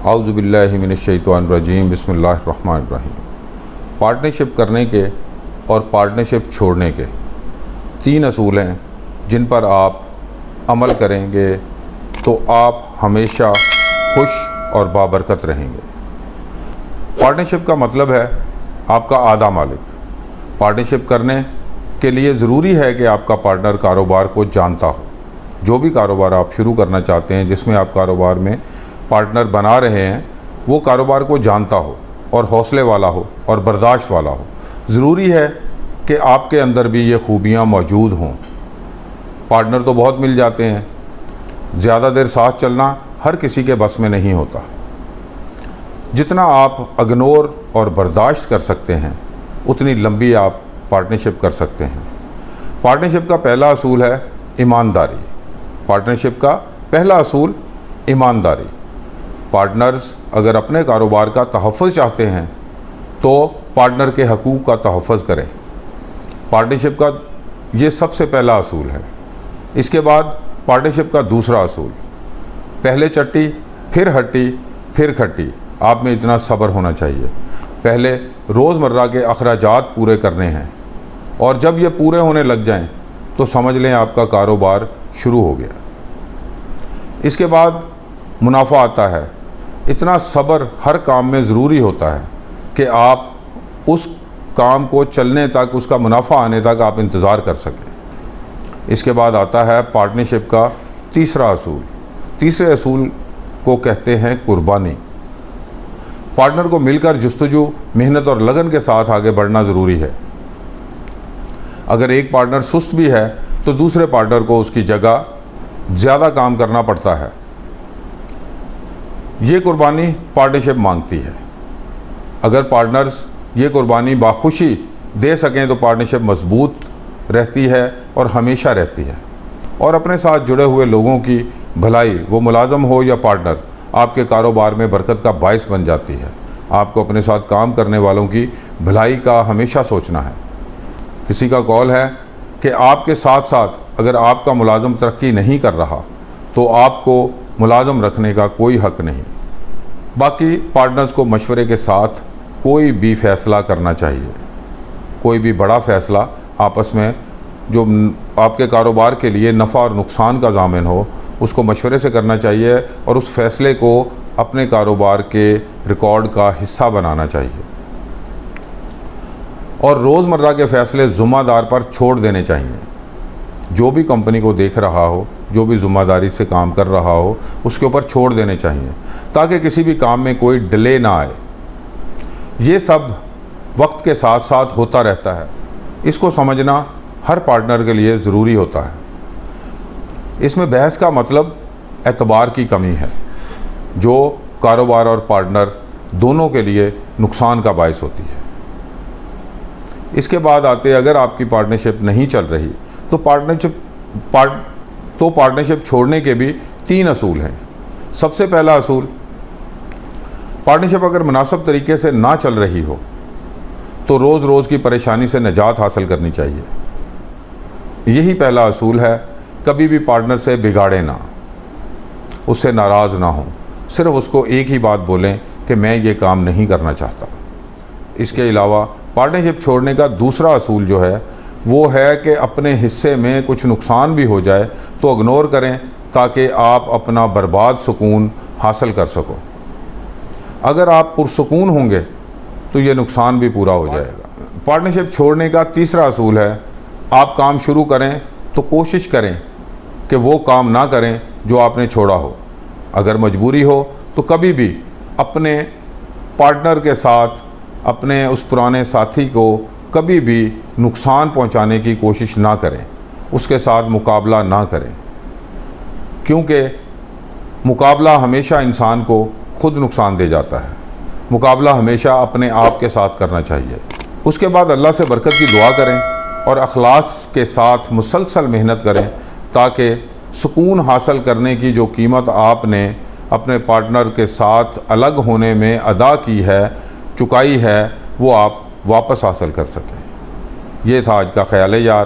اعوذ باللہ من الشیطان الرجیم بسم اللہ الرحمن الرحیم۔ پارٹنرشپ کرنے کے اور پارٹنرشپ چھوڑنے کے 3 اصول ہیں جن پر آپ عمل کریں گے تو آپ ہمیشہ خوش اور بابرکت رہیں گے۔ پارٹنرشپ کا مطلب ہے آپ کا آدھا مالک۔ پارٹنرشپ کرنے کے لیے ضروری ہے کہ آپ کا پارٹنر کاروبار کو جانتا ہو۔ جو بھی کاروبار آپ شروع کرنا چاہتے ہیں، جس میں آپ کاروبار میں پارٹنر بنا رہے ہیں، وہ کاروبار کو جانتا ہو اور حوصلے والا ہو اور برداشت والا ہو۔ ضروری ہے کہ آپ کے اندر بھی یہ خوبیاں موجود ہوں۔ پارٹنر تو بہت مل جاتے ہیں، زیادہ دیر ساتھ چلنا ہر کسی کے بس میں نہیں ہوتا۔ جتنا آپ اگنور اور برداشت کر سکتے ہیں، اتنی لمبی آپ پارٹنرشپ کر سکتے ہیں۔ پارٹنرشپ کا پہلا اصول ہے ایمانداری۔ پارٹنرشپ کا پہلا اصول ایمانداری۔ پارٹنرز اگر اپنے کاروبار کا تحفظ چاہتے ہیں تو پارٹنر کے حقوق کا تحفظ کریں۔ پارٹنرشپ کا یہ سب سے پہلا اصول ہے۔ اس کے بعد پارٹنرشپ کا دوسرا اصول، پہلے چٹی پھر ہٹی پھر کھٹی۔ آپ میں اتنا صبر ہونا چاہیے۔ پہلے روزمرہ کے اخراجات پورے کرنے ہیں، اور جب یہ پورے ہونے لگ جائیں تو سمجھ لیں آپ کا کاروبار شروع ہو گیا۔ اس کے بعد منافع آتا ہے۔ اتنا صبر ہر کام میں ضروری ہوتا ہے کہ آپ اس کام کو چلنے تک، اس کا منافع آنے تک آپ انتظار کر سکیں۔ اس کے بعد آتا ہے پارٹنرشپ کا تیسرا اصول۔ تیسرے اصول کو کہتے ہیں قربانی۔ پارٹنر کو مل کر جستجو، محنت اور لگن کے ساتھ آگے بڑھنا ضروری ہے۔ اگر ایک پارٹنر سست بھی ہے تو دوسرے پارٹنر کو اس کی جگہ زیادہ کام کرنا پڑتا ہے۔ یہ قربانی پارٹنرشپ مانگتی ہے۔ اگر پارٹنرز یہ قربانی باخوشی دے سکیں تو پارٹنرشپ مضبوط رہتی ہے اور ہمیشہ رہتی ہے، اور اپنے ساتھ جڑے ہوئے لوگوں کی بھلائی، وہ ملازم ہو یا پارٹنر، آپ کے کاروبار میں برکت کا باعث بن جاتی ہے۔ آپ کو اپنے ساتھ کام کرنے والوں کی بھلائی کا ہمیشہ سوچنا ہے۔ کسی کا قول ہے کہ آپ کے ساتھ ساتھ اگر آپ کا ملازم ترقی نہیں کر رہا تو آپ کو ملازم رکھنے کا کوئی حق نہیں۔ باقی پارٹنرز کو مشورے کے ساتھ کوئی بھی فیصلہ کرنا چاہیے۔ کوئی بھی بڑا فیصلہ آپس میں جو آپ کے کاروبار کے لیے نفع اور نقصان کا ضامن ہو، اس کو مشورے سے کرنا چاہیے، اور اس فیصلے کو اپنے کاروبار کے ریکارڈ کا حصہ بنانا چاہیے۔ اور روزمرہ کے فیصلے ذمہ دار پر چھوڑ دینے چاہیے۔ جو بھی کمپنی کو دیکھ رہا ہو، جو بھی ذمہ داری سے کام کر رہا ہو، اس کے اوپر چھوڑ دینے چاہیے، تاکہ کسی بھی کام میں کوئی ڈیلے نہ آئے۔ یہ سب وقت کے ساتھ ساتھ ہوتا رہتا ہے۔ اس کو سمجھنا ہر پارٹنر کے لیے ضروری ہوتا ہے۔ اس میں بحث کا مطلب اعتبار کی کمی ہے، جو کاروبار اور پارٹنر دونوں کے لیے نقصان کا باعث ہوتی ہے۔ اس کے بعد آتے، اگر آپ کی پارٹنرشپ نہیں چل رہی تو پارٹنرشپ چھوڑنے کے بھی 3 اصول ہیں۔ سب سے پہلا اصول، پارٹنرشپ اگر مناسب طریقے سے نہ چل رہی ہو تو روز روز کی پریشانی سے نجات حاصل کرنی چاہیے۔ یہی پہلا اصول ہے، کبھی بھی پارٹنر سے بگاڑیں نہ، اس سے ناراض نہ ہوں، صرف اس کو ایک ہی بات بولیں کہ میں یہ کام نہیں کرنا چاہتا۔ اس کے علاوہ پارٹنرشپ چھوڑنے کا دوسرا اصول جو ہے وہ ہے کہ اپنے حصے میں کچھ نقصان بھی ہو جائے تو اگنور کریں، تاکہ آپ اپنا برباد سکون حاصل کر سکو۔ اگر آپ پرسکون ہوں گے تو یہ نقصان بھی پورا ہو جائے گا۔ پارٹنرشپ چھوڑنے کا تیسرا اصول ہے، آپ کام شروع کریں تو کوشش کریں کہ وہ کام نہ کریں جو آپ نے چھوڑا ہو۔ اگر مجبوری ہو تو کبھی بھی اپنے پارٹنر کے ساتھ، اپنے اس پرانے ساتھی کو کبھی بھی نقصان پہنچانے کی کوشش نہ کریں، اس کے ساتھ مقابلہ نہ کریں، کیونکہ مقابلہ ہمیشہ انسان کو خود نقصان دے جاتا ہے۔ مقابلہ ہمیشہ اپنے آپ کے ساتھ کرنا چاہیے۔ اس کے بعد اللہ سے برکت کی دعا کریں اور اخلاص کے ساتھ مسلسل محنت کریں، تاکہ سکون حاصل کرنے کی جو قیمت آپ نے اپنے پارٹنر کے ساتھ الگ ہونے میں ادا کی ہے، چکائی ہے، وہ آپ واپس حاصل کر سکیں۔ یہ تھا آج کا خیال یار۔